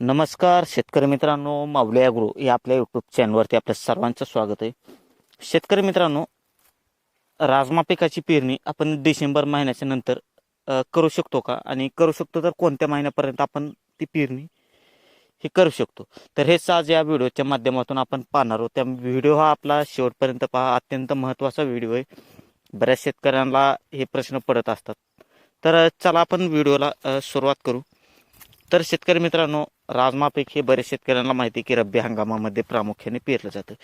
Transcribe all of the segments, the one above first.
नमस्कार शेतकरी मित्रांनो, माऊली ॲग्रो या आपल्या यूट्यूब चॅनलवरती आपल्या सर्वांचं स्वागत आहे. शेतकरी मित्रांनो, राजमा पिकाची पेरणी आपण डिसेंबर महिन्याच्या नंतर करू शकतो का? आणि करू शकतो तर कोणत्या महिन्यापर्यंत आपण ती पेरणी हे करू शकतो? तर हेच आज या व्हिडिओच्या माध्यमातून आपण पाहणार आहोत. त्या व्हिडिओ हा आपला शेवटपर्यंत पहा, अत्यंत महत्त्वाचा व्हिडिओ आहे. बऱ्याच शेतकऱ्यांना हे प्रश्न पडत असतात. तर चला आपण व्हिडिओला सुरुवात करू. तर शेतकरी मित्रांनो, राजमा पीक हे बरेच शेतकऱ्यांना माहिती आहे की रब्बी हंगामामध्ये प्रामुख्याने पेरलं जातं.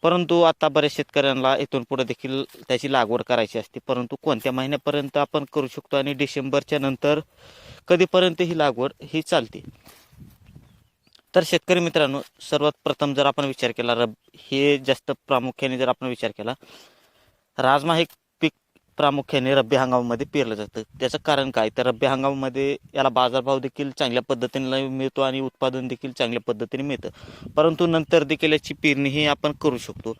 परंतु आता बऱ्याच शेतकऱ्यांना इथून पुढे देखील त्याची लागवड करायची असते. परंतु कोणत्या महिन्यापर्यंत आपण करू शकतो आणि डिसेंबरच्या नंतर कधीपर्यंत ही लागवड ही चालते? तर शेतकरी मित्रांनो, सर्वात प्रथम जर आपण विचार केला हे जास्त प्रामुख्याने जर आपण विचार केला, राजमा हे पीक प्रामुख्याने रब्बी हंगामामध्ये पेरलं जातं. त्याचं कारण काय? तर रब्बी हंगामामध्ये याला बाजारभाव देखील चांगल्या पद्धतीने मिळतो आणि उत्पादन देखील चांगल्या पद्धतीने मिळतं. परंतु नंतर देखील याची पेरणी ही आपण करू शकतो.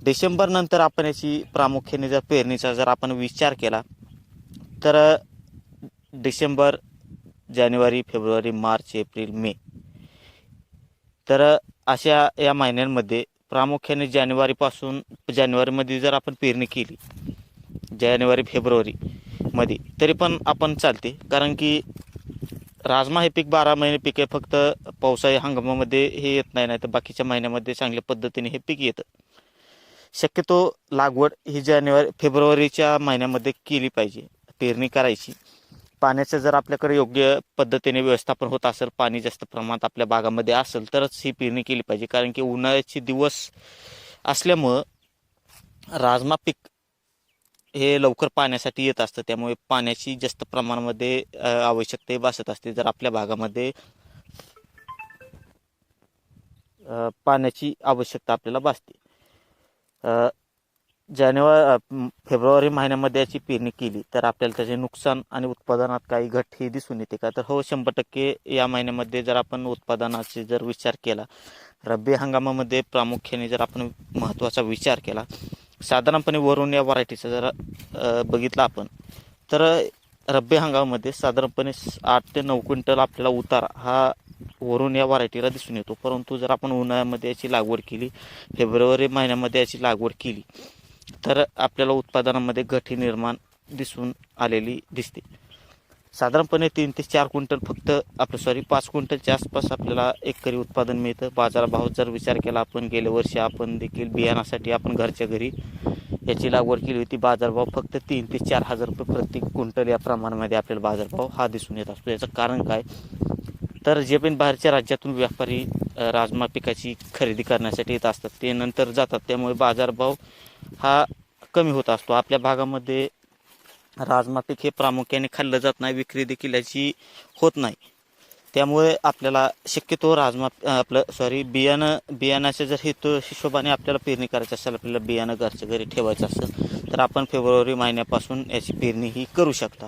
डिसेंबर नंतर आपण याची प्रामुख्याने जर पेरणीचा जर आपण विचार केला तर डिसेंबर, जानेवारी, फेब्रुवारी, मार्च, एप्रिल, मे, तर अशा या महिन्यांमध्ये प्रामुख्याने जानेवारीमध्ये जर आपण पेरणी केली, जानेवारी फेब्रुवारीमध्ये, तरी पण आपण चालते. कारण की राजमा हे पीक 12 महिने पीक आहे. फक्त पावसाळी हंगामामध्ये हे येत नाही, तर बाकीच्या महिन्यामध्ये चांगल्या पद्धतीने हे पीक येतं. शक्यतो लागवड ही जानेवारी फेब्रुवारीच्या महिन्यामध्ये केली पाहिजे, पेरणी करायची. पाण्याचं जर आपल्याकडे योग्य पद्धतीने व्यवस्थापन होत असेल, पाणी जास्त प्रमाणात आपल्या बागामध्ये असेल, तरच ही पेरणी केली पाहिजे. कारण की उन्हाळ्याचे दिवस असल्यामुळं राजमा पीक हे लवकर पाण्यासाठी येत असतं. त्यामुळे पाण्याची जास्त प्रमाणामध्ये आवश्यकता भासत असते. जर आपल्या भागामध्ये पाण्याची आवश्यकता आपल्याला भासते. फेब्रुवारी महिन्यामध्ये याची पेरणी केली तर आपल्याला त्याचे नुकसान आणि उत्पादनात काही घट ही दिसून येते का? तर हो, 100% या महिन्यामध्ये जर आपण उत्पादनाचे जर विचार केला, रब्बी हंगामामध्ये प्रामुख्याने जर आपण महत्त्वाचा विचार केला, साधारणपणे वरून या व्हरायटीचा जर बघितला आपण, तर रब्बी हंगामामध्ये साधारणपणे 8 ते 9 क्विंटल आपल्याला उतार हा वरून या व्हरायटीला दिसून येतो. परंतु जर आपण उन्हाळ्यामध्ये याची लागवड केली, फेब्रुवारी महिन्यामध्ये याची लागवड केली, तर आपल्याला उत्पादनामध्ये घट ही निर्माण दिसून आलेली दिसते. साधारणपणे 3 ते 4 क्विंटल फक्त 5 क्विंटलच्या आसपास आपल्याला एकरी उत्पादन मिळतं. बाजारभाव जर विचार केला आपण, गेल्या वर्षी आपण देखील बियाणासाठी आपण घरच्या घरी याची लागवड केली होती. बाजारभाव फक्त 3 ते 4 हजार रुपये प्रति क्विंटल या प्रमाणामध्ये आपल्याला बाजारभाव हा दिसून येत असतो. याचं कारण काय? तर जे पण बाहेरच्या राज्यातून व्यापारी राजमा पिकाची खरेदी करण्यासाठी येत असतात, ते नंतर जातात. त्यामुळे बाजारभाव हा कमी होत असतो. आपल्या भागामध्ये राजमा पीक हे प्रामुख्याने खाल्लं जात नाही, विक्री देखील याची होत नाही. त्यामुळे आपल्याला शक्यतो बियाणाच्या जर हिशोबाने आपल्याला पेरणी करायची असेल, आपल्याला बियाणं घरच्या घरी ठेवायचं असेल, तर आपण फेब्रुवारी महिन्यापासून याची पेरणी ही करू शकता.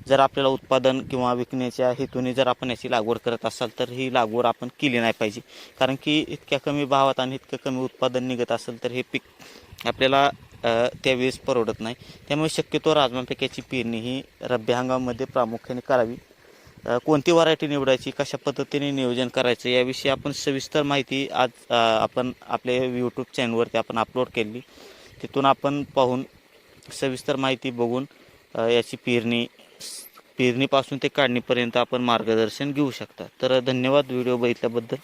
जर आपल्याला उत्पादन किंवा विकण्याच्या हेतूने जर आपण याची लागवड करत असाल, तर ही लागवड आपण केली नाही पाहिजे. कारण की इतक्या कमी भावात आणि इतकं कमी उत्पादन निघत असेल तर हे पीक आपल्याला त्यावेळेस परवडत नाही. त्यामुळे शक्यतो राजमा पिकाची पेरणी ही रब्बी हंगामामध्ये प्रामुख्याने करावी. कोणती व्हरायटी निवडायची, कशा पद्धतीने नियोजन करायचं, याविषयी आपण सविस्तर माहिती आज आपण आपल्या यूट्यूब चॅनलवरती आपण अपलोड केली. तिथून आपण पाहून सविस्तर माहिती बघून याची पेरणीपासून ते काढणीपर्यंत आपण मार्गदर्शन घेऊ शकता. तर धन्यवाद व्हिडिओ बघितल्याबद्दल.